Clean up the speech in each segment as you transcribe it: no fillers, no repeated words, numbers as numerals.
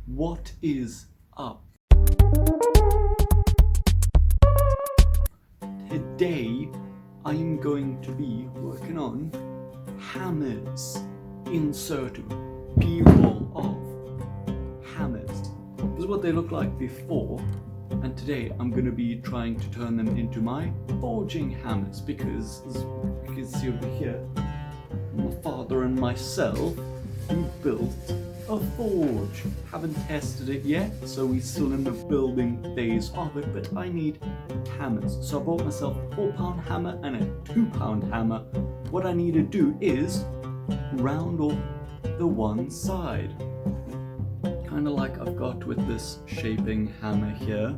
What is up? Today I'm going to be working on hammers. Insert B-roll of hammers. This is what they look like before, and today I'm going to be trying to turn them into my forging hammers because, as you can see over here, my father and myself, we built a forge. Haven't tested it yet, so we're still in the building phase of it, but I need hammers. So I bought myself a 4-pound hammer and a 2-pound hammer. What I need to do is round off the one side. Kind of like I've got with this shaping hammer here.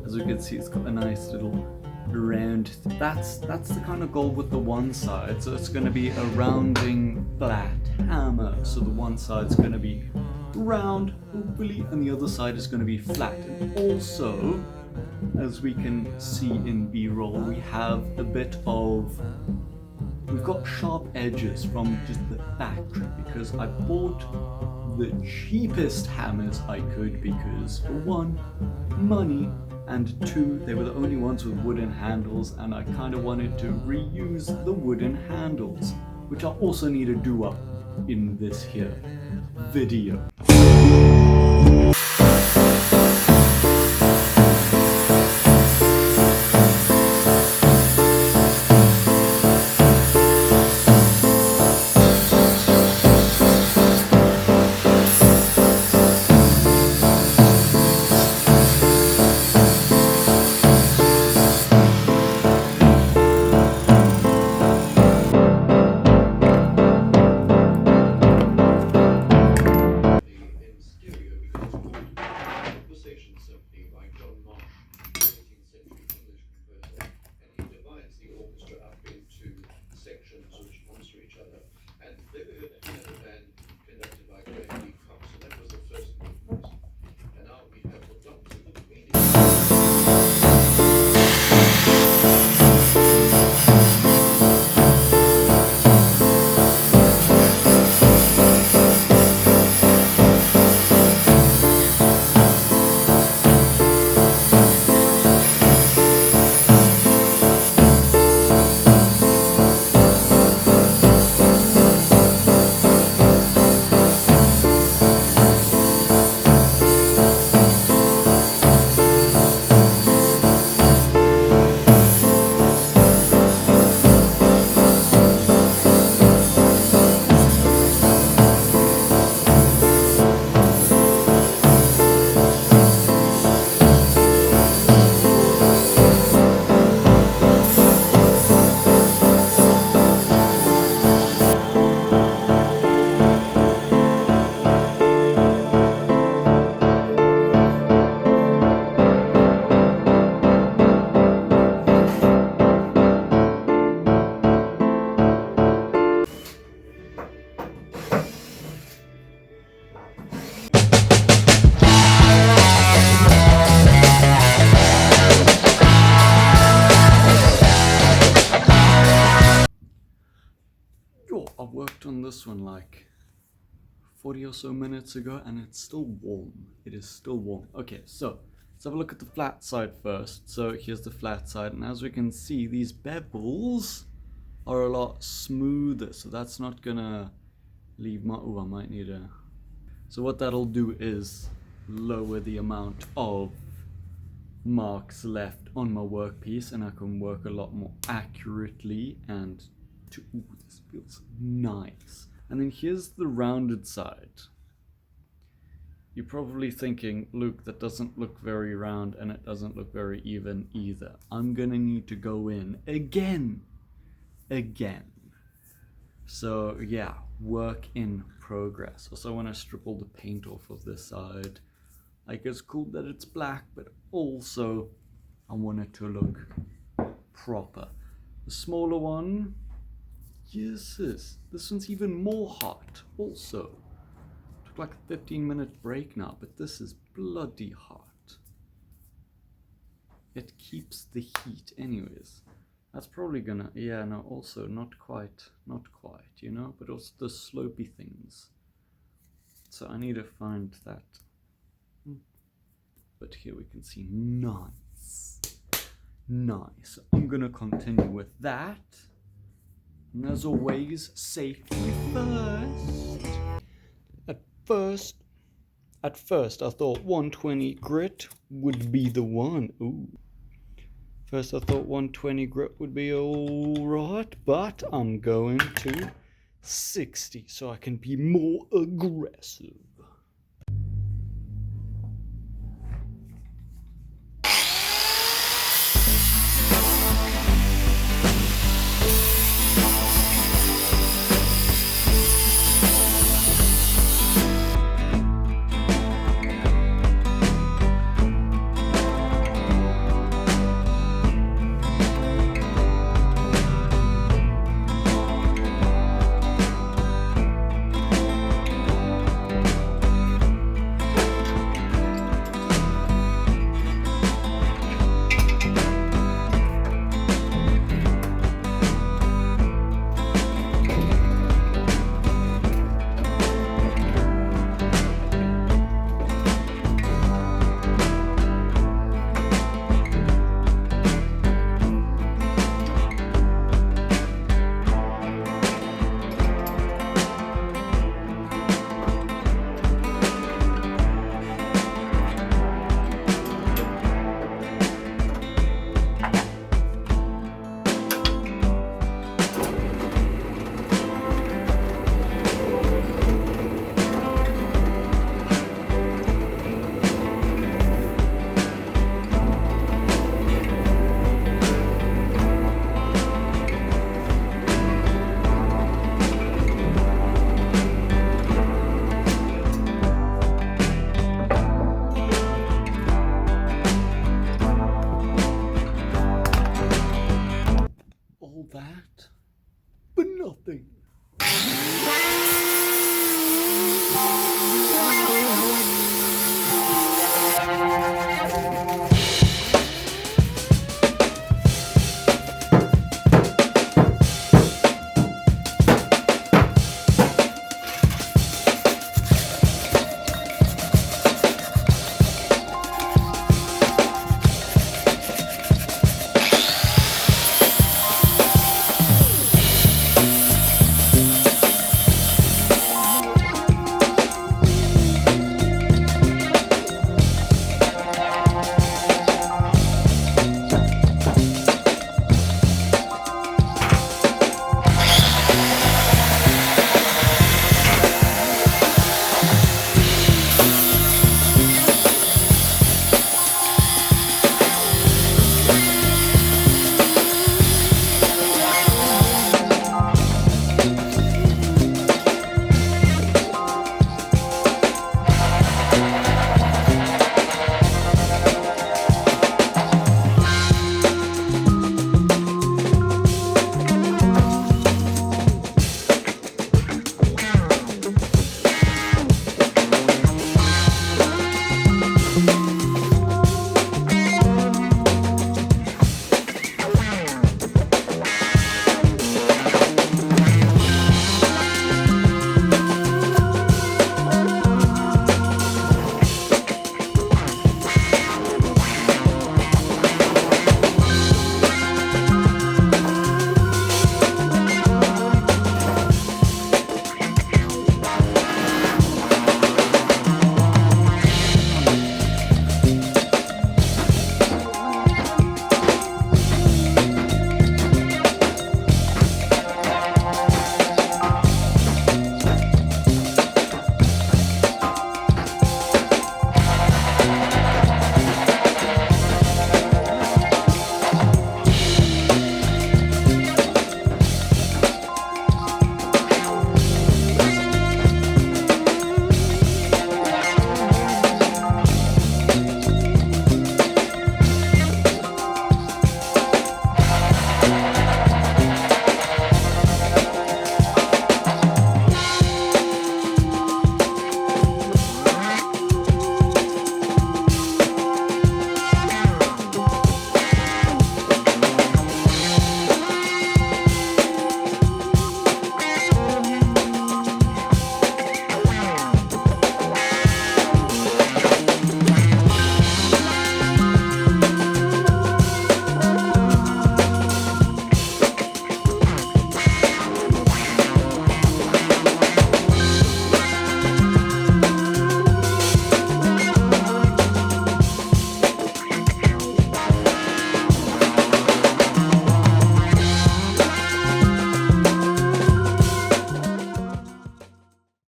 As you can see, it's got a nice little round. That's the kind of goal with the one side. So it's going to be a rounding flat hammer. So the one side's going to be round, hopefully, and the other side is going to be flat. And also, as we can see in B-roll, we have a bit of, we've got sharp edges from just the factory because I bought the cheapest hammers I could because, for one, money, and two, they were the only ones with wooden handles, and I kind of wanted to reuse the wooden handles, which I also need to do up in this here video. I worked on this one like 40 or so minutes ago and it's still warm. It is still warm. Okay, so let's have a look at the flat side first. So here's the flat side, and as we can see, these bevels are a lot smoother, so that's not gonna leave my, oh, I might need a, so what that'll do is lower the amount of marks left on my workpiece, and I can work a lot more accurately and to, ooh, this feels nice. And then here's the rounded side. You're probably thinking, Luke, that doesn't look very round and it doesn't look very even either. I'm gonna need to go in again. So yeah, work in progress. Also, when I strip all the paint off of this side, like, it's cool that it's black, but also I want it to look proper. The smaller one, yes, this one's even more hot also. Took like a 15-minute break now, but this is bloody hot. It keeps the heat anyways. That's probably gonna, yeah, no, also not quite, you know, but also the slopey things. So I need to find that But here we can see nice. Nice. I'm gonna continue with that. And as always, safety first. At first I thought 120 grit would be the one. Ooh. First I thought 120 grit would be alright, but I'm going to 60 so I can be more aggressive.